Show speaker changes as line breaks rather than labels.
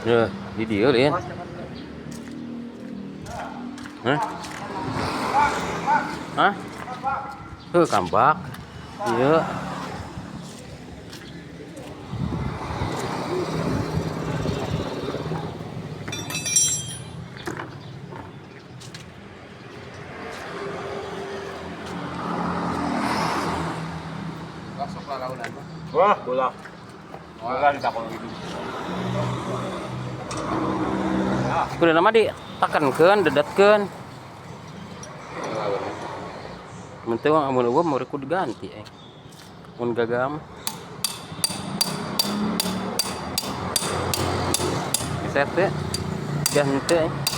Ya, di dia lihat. Hah? Hah? Kambak. Iya.
Wah, bola. Bola ditakon gitu.
Kudu nama ditekankeun, dedatkeun. Mun teu amun eueuh mah kudu diganti mun gagal mah. Set teh. Ganti.